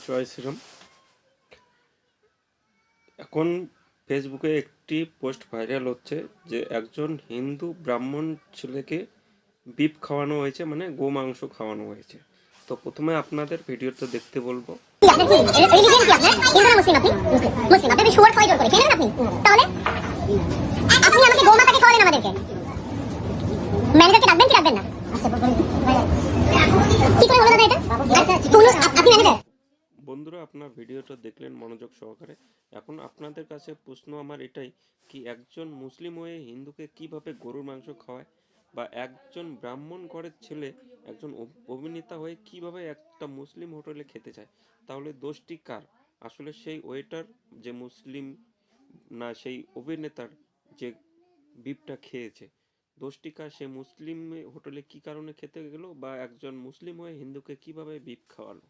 জয় শ্রীরাম। এখন ফেসবুকে একটি পোস্ট ভাইরাল হচ্ছে যে একজন হিন্দু ব্রাহ্মণ ছেলেকে বিফ খাওয়ানো হয়েছে, মানে গো মাংস খাওয়ানো হয়েছে। তো প্রথমে আপনাদের ভিডিওটা দেখতে বলবো। বন্ধুরা, আপনার ভিডিওটা দেখলেন মনোযোগ সহকারে। এখন আপনাদের কাছে প্রশ্ন আমার এটাই, কি একজন মুসলিম হয়ে হিন্দুকে কিভাবে গরুর মাংস খাওয়ায়, বা একজন ব্রাহ্মণ ঘরের ছেলে একজন অভিনেতা হয়ে কিভাবে একটা মুসলিম হোটেলে খেতে চায়? তাহলে দোষটি কার? আসলে সেই ওয়েটার যে মুসলিম, না সেই অভিনেতার যে বিফটা খেয়েছে? দোষটি কার? সে মুসলিম হোটেলে কি কারণে খেতে গেল, বা একজন মুসলিম হয়ে হিন্দুকে কিভাবে বিফ খাওয়ালো?